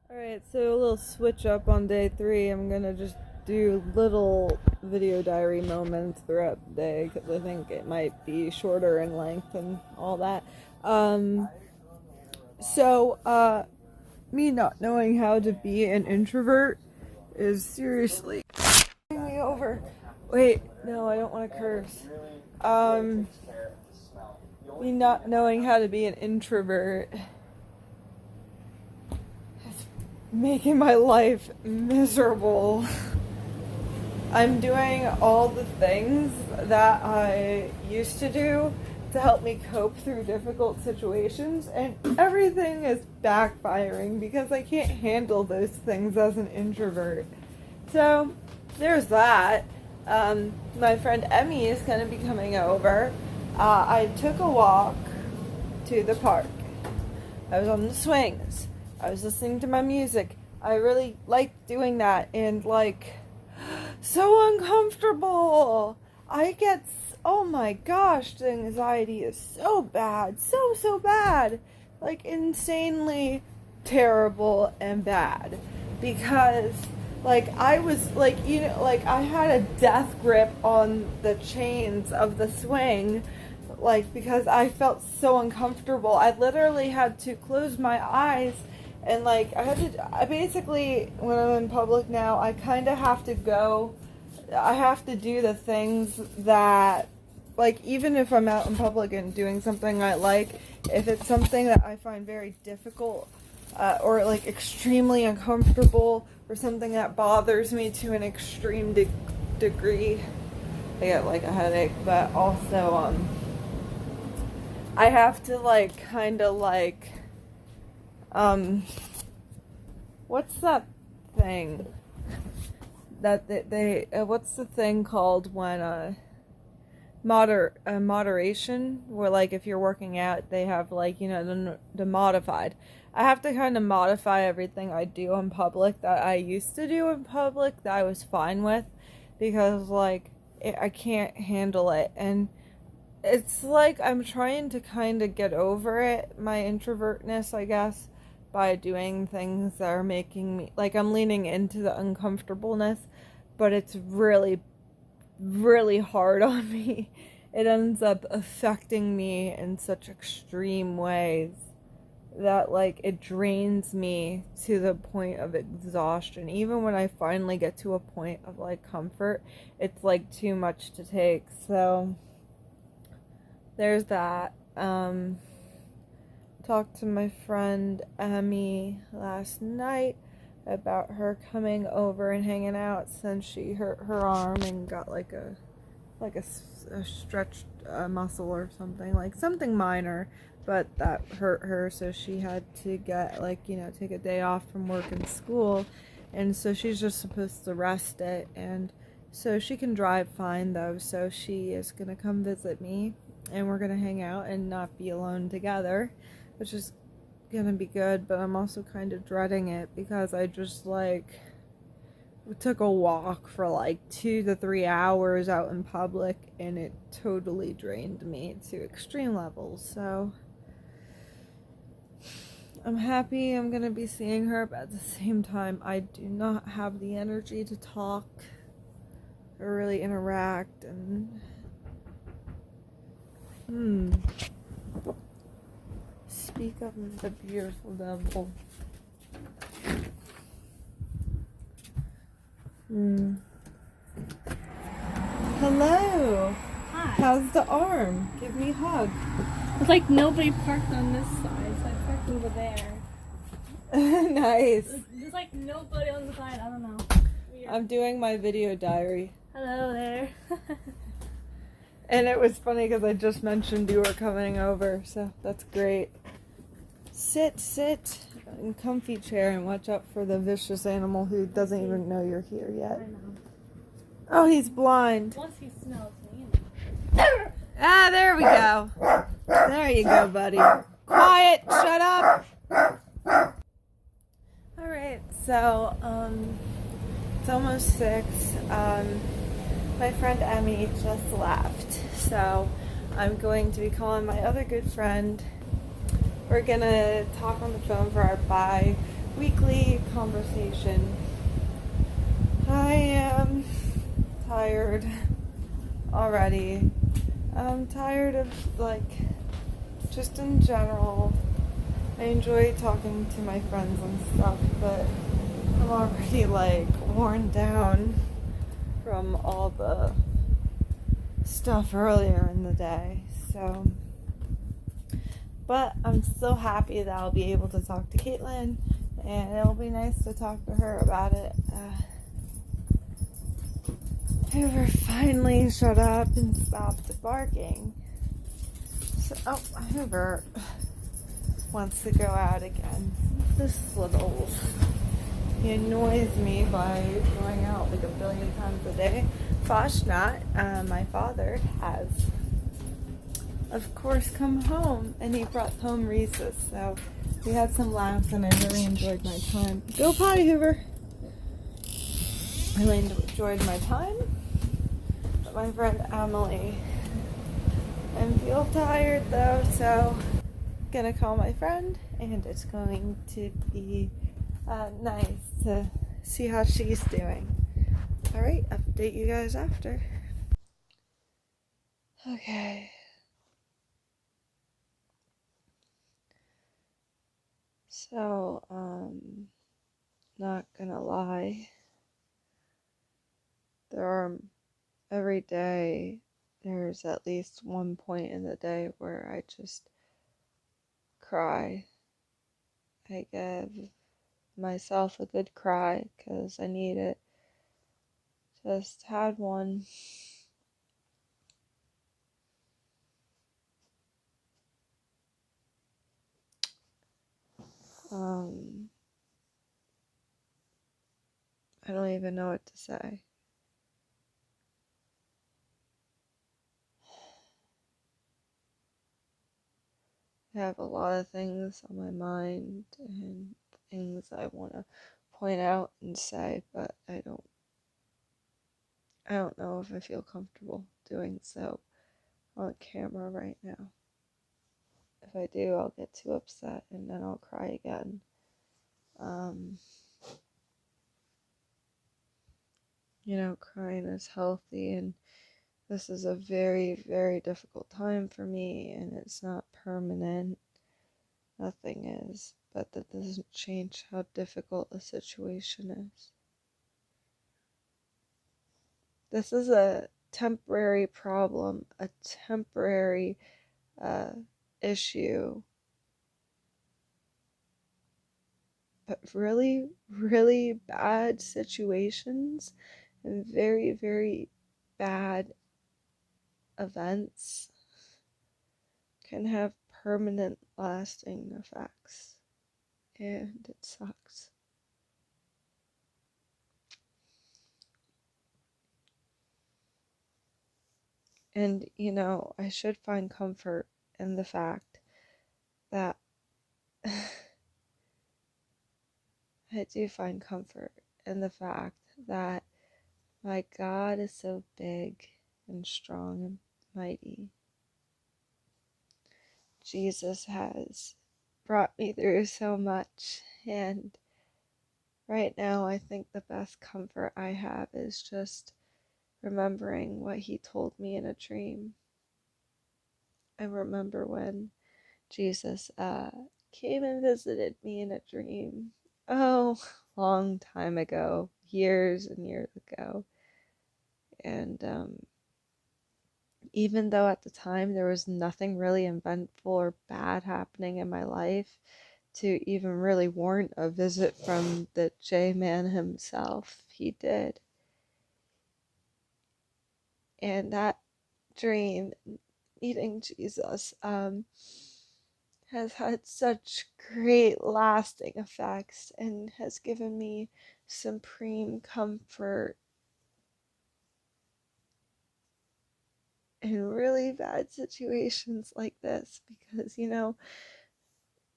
Alright, so a little switch up on day 3. I'm gonna just do little video diary moments throughout the day because I think it might be shorter in length and all that. Um, me not knowing how to be an introvert is seriously getting me over. Wait, no, I don't want to curse. Me not knowing how to be an introvert making my life miserable. I'm doing all the things that I used to do to help me cope through difficult situations, and everything is backfiring because I can't handle those things as an introvert. So, there's that. My friend Emmy is going to be coming over. I took a walk to the park. I was on the swings. I was listening to my music. I really liked doing that, and so uncomfortable. Oh my gosh, the anxiety is so bad. So bad. Insanely terrible and bad. Because, I was, I had a death grip on the chains of the swing, because I felt so uncomfortable. I literally had to close my eyes. And I basically, when I'm in public now, I kind of have to I have to do the things that, even if I'm out in public and doing something I like, if it's something that I find very difficult, or extremely uncomfortable, or something that bothers me to an extreme degree, I get a headache, but also, I have to what's that thing that they what's the thing called when moderation, where if you're working out they have the modified. I have to kind of modify everything I do in public that I used to do in public that I was fine with, because I can't handle it, and it's I'm trying to kind of get over it, my introvertness, I guess, by doing things that are making me, I'm leaning into the uncomfortableness, but it's really, really hard on me. It ends up affecting me in such extreme ways that, it drains me to the point of exhaustion. Even when I finally get to a point of, comfort, it's, too much to take, so there's that. Talked to my friend Emmy last night about her coming over and hanging out since she hurt her arm and got a stretched muscle or something, something minor, but that hurt her, so she had to get take a day off from work and school, and so she's just supposed to rest it, and so she can drive fine though, so she is gonna come visit me, and we're gonna hang out and not be alone together, which is gonna be good, but I'm also kind of dreading it because I just took a walk for 2 to 3 hours out in public, and it totally drained me to extreme levels. So I'm happy I'm gonna be seeing her, but at the same time I do not have the energy to talk or really interact, and speak of the beautiful devil. Hello. Hi. How's the arm? Give me a hug. It's nobody parked on this side, so I parked over there. Nice. There's nobody on the side, I don't know. Weird. I'm doing my video diary. Hello there. And it was funny because I just mentioned you were coming over, so that's great. Sit in comfy chair and watch out for the vicious animal who doesn't even know you're here yet. I know. Oh, he's blind. Once he smells me. Ah, there we go. There you go, buddy. Quiet, shut up. Alright, so, it's almost 6. My friend Emmy just left, so I'm going to be calling my other good friend. We're gonna talk on the phone for our weekly conversation. I am tired already. I'm tired of, just in general. I enjoy talking to my friends and stuff, but I'm already, worn down from all the stuff earlier in the day, so. But I'm still happy that I'll be able to talk to Caitlin, and it'll be nice to talk to her about it. Hoover finally shut up and stopped barking. So, Hoover wants to go out again. He annoys me by going out like a billion times a day. Fashnat, my father, has, of course, come home, and he brought home Reese's, so we had some laughs, and I really enjoyed my time. Go potty, Hoover! I really enjoyed my time with my friend Emily. I feel tired, though, so I'm gonna call my friend, and it's going to be nice to see how she's doing. Alright, update you guys after. Okay. So, not gonna lie, every day, there's at least one point in the day where I just cry. I give myself a good cry, because I need it. Just had one. I don't even know what to say. I have a lot of things on my mind and things I want to point out and say, but I don't know if I feel comfortable doing so on camera right now. If I do, I'll get too upset and then I'll cry again. Crying is healthy, and this is a very, very difficult time for me, and it's not permanent. Nothing is, but that doesn't change how difficult the situation is. This is a temporary problem, a temporary issue. But really, really bad situations and very, very bad events can have permanent, lasting effects. And it sucks. And, I should find comfort in the fact that I do find comfort in the fact that my God is so big and strong and mighty. Jesus has brought me through so much, and right now I think the best comfort I have is just remembering what he told me in a dream. I remember when Jesus came and visited me in a dream. Oh, long time ago, years and years ago. And even though at the time there was nothing really eventful or bad happening in my life to even really warrant a visit from the J-Man himself, he did. And that dream, meeting Jesus, has had such great lasting effects and has given me supreme comfort in really bad situations like this, because no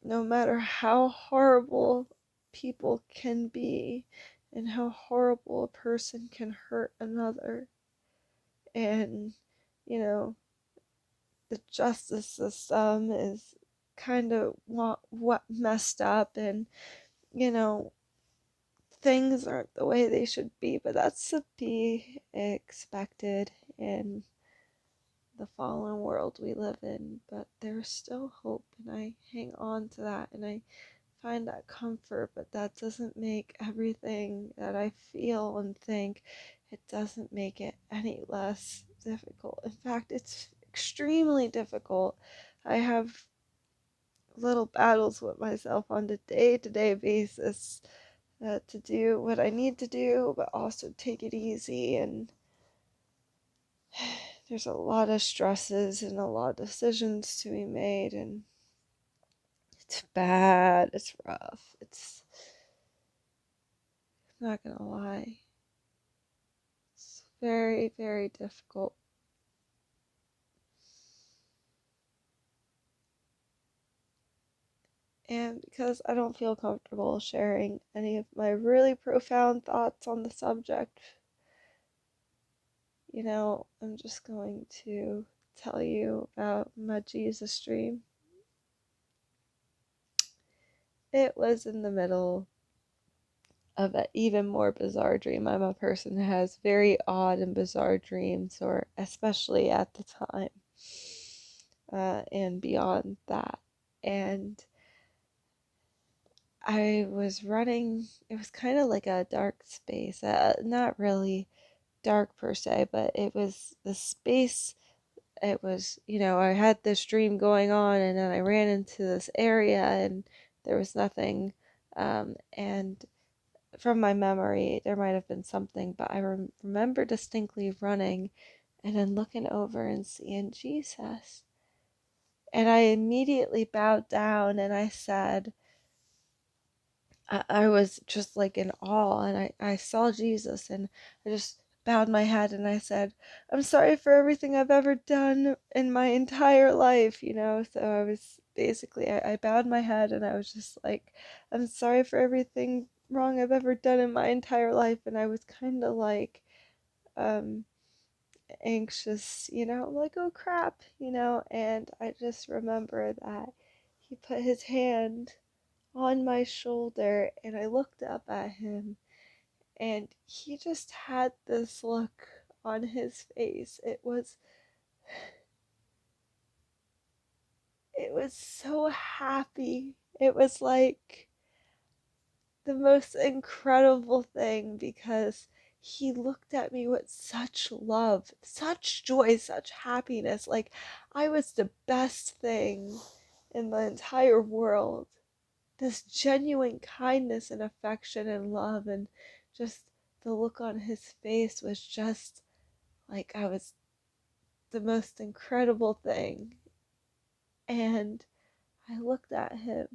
matter how horrible people can be and how horrible a person can hurt another, and the justice system is kind of what messed up, and you know, things aren't the way they should be, but that's to be expected in the fallen world we live in. But there's still hope, and I hang on to that, and I find that comfort, but that doesn't make everything that I feel and think, it doesn't make it any less difficult. In fact, it's extremely difficult. I have little battles with myself on a day-to-day basis to do what I need to do, but also take it easy. And there's a lot of stresses and a lot of decisions to be made, and it's bad, it's rough, I'm not gonna lie, it's very, very difficult. And because I don't feel comfortable sharing any of my really profound thoughts on the subject, I'm just going to tell you about my Jesus dream. It was in the middle of an even more bizarre dream. I'm a person who has very odd and bizarre dreams, or especially at the time, and beyond that. And I was running, it was kind of like a dark space, not really dark per se, but it was the space. It was, I had this dream going on, and then I ran into this area and there was nothing. And from my memory, there might have been something, but I remember distinctly running and then looking over and seeing Jesus. And I immediately bowed down and I said, I was just like in awe, and I saw Jesus, and I just bowed my head and I said, I'm sorry for everything I've ever done in my entire life, So I was basically, I bowed my head and I was just like, I'm sorry for everything wrong I've ever done in my entire life. And I was kind of like, anxious, I'm like, oh crap, and I just remember that he put his hand on my shoulder and I looked up at him and he just had this look on his face. It was so happy. It was like the most incredible thing because he looked at me with such love, such joy, such happiness. Like I was the best thing in the entire world. This genuine kindness and affection and love, and just the look on his face was just like I was the most incredible thing. And I looked at him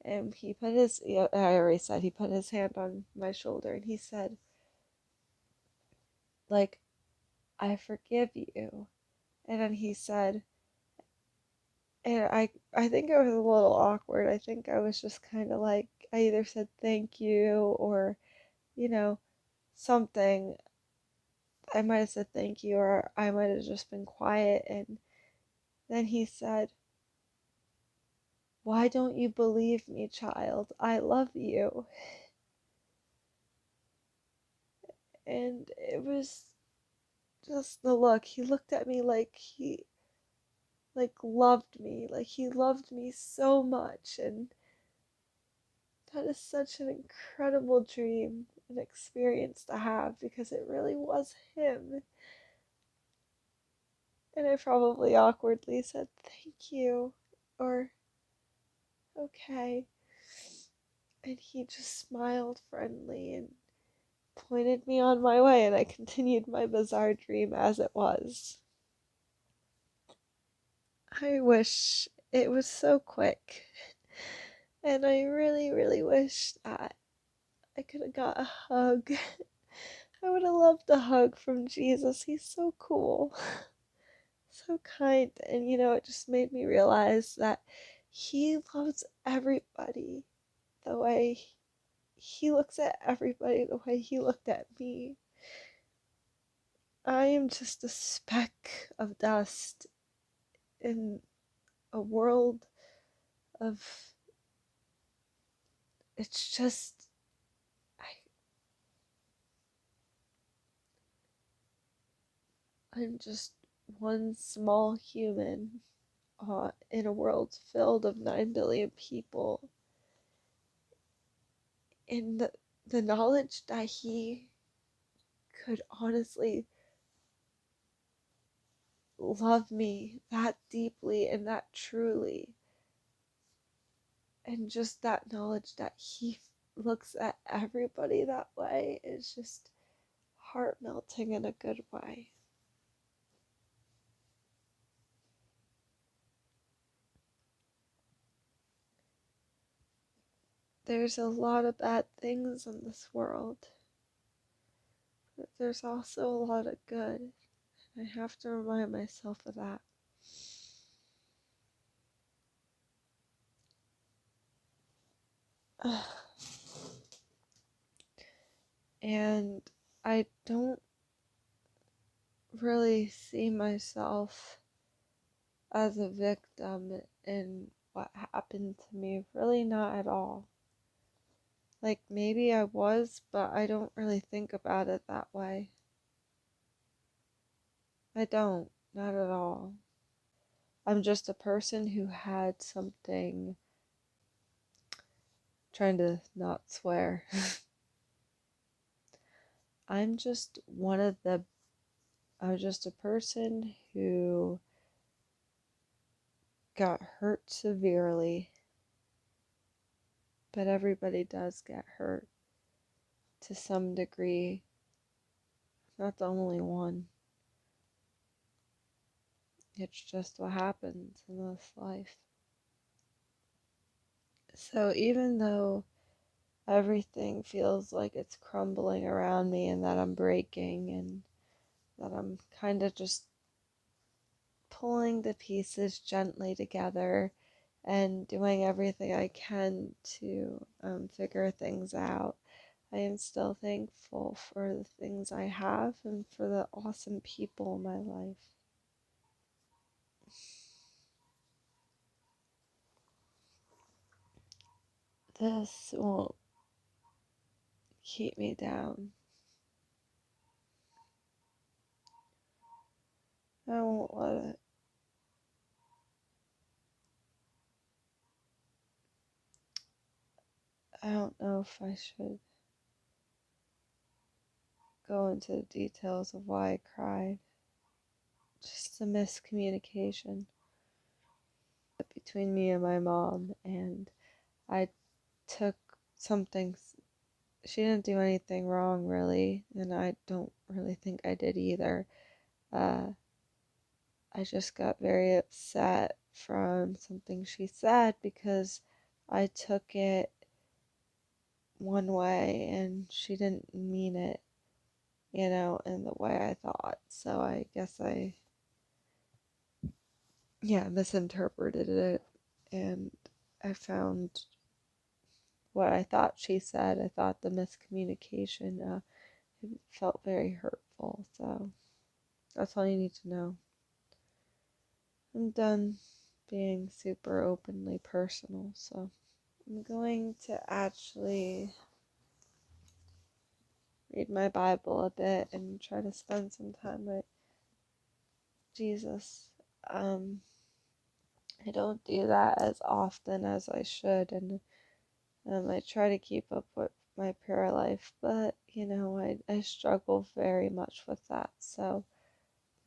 and he put his, I already said, he put his hand on my shoulder and he said, like, I forgive you. And then he said, and I think it was a little awkward. I think I was just kind of like, I either said thank you or, you know, something. I might have said thank you, or I might have just been quiet. And then he said, why don't you believe me, child? I love you. And it was just the look. He looked at me like he loved me, like he loved me so much. And that is such an incredible dream and experience to have because it really was him. And I probably awkwardly said thank you or okay. And he just smiled friendly and pointed me on my way, and I continued my bizarre dream as it was. I wish it was so quick, and I really, really wish that I could have got a hug. I would have loved a hug from Jesus. He's so cool, so kind, and it just made me realize that he loves everybody the way he looks at everybody the way he looked at me. I am just a speck of dust in a world of it's just, I'm just one small human in a world filled of 9 billion people. And the knowledge that he could honestly love me that deeply and that truly, and just that knowledge that he looks at everybody that way is just heart melting in a good way. There's a lot of bad things in this world, but there's also a lot of good. I have to remind myself of that. And I don't really see myself as a victim in what happened to me. Really, not at all. Like, maybe I was, but I don't really think about it that way. I don't. Not at all. I'm just a person who had something. Trying to not swear. I'm just one of the. I'm just a person who got hurt severely. But everybody does get hurt to some degree. Not the only one. It's just what happens in this life. So even though everything feels like it's crumbling around me and that I'm breaking and that I'm kind of just pulling the pieces gently together and doing everything I can to figure things out, I am still thankful for the things I have and for the awesome people in my life. This won't keep me down. I won't let it. I don't know if I should go into the details of why I cried. Just a miscommunication between me and my mom, and I took something. She didn't do anything wrong, really, and I don't really think I did either. I just got very upset from something she said because I took it one way and she didn't mean it, in the way I thought. So I guess I, misinterpreted it, and I found what I thought she said. I thought the miscommunication, it felt very hurtful. So that's all you need to know. I'm done being super openly personal, so I'm going to actually read my Bible a bit and try to spend some time with Jesus. I don't do that as often as I should, and I try to keep up with my prayer life, but I struggle very much with that. So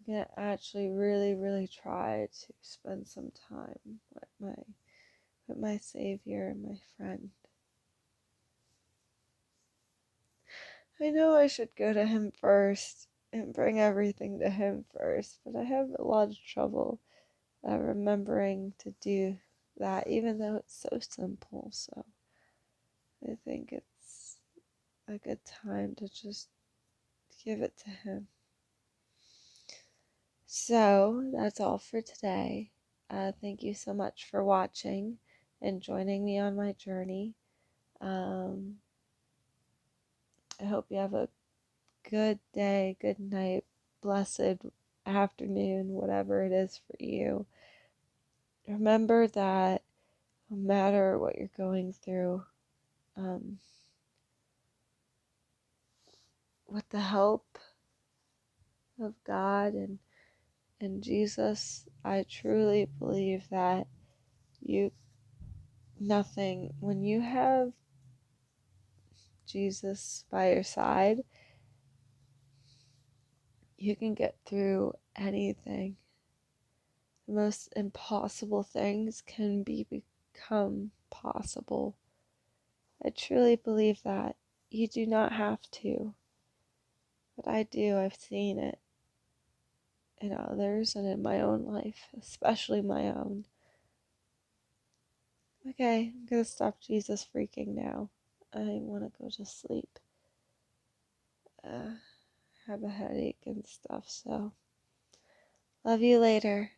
I'm gonna actually really, really try to spend some time with my Savior and my friend. I know I should go to him first and bring everything to him first, but I have a lot of trouble remembering to do that, even though it's so simple. So I think it's a good time to just give it to him. So that's all for today. Thank you so much for watching and joining me on my journey. I hope you have a good day, good night, blessed afternoon, whatever it is for you. Remember that no matter what you're going through, um, with the help of God and Jesus, I truly believe that when you have Jesus by your side, you can get through anything. The most impossible things can become possible. I truly believe that. You do not have to, but I do. I've seen it in others and in my own life, especially my own. Okay, I'm gonna stop Jesus freaking now. I want to go to sleep. Have a headache and stuff, so love you later.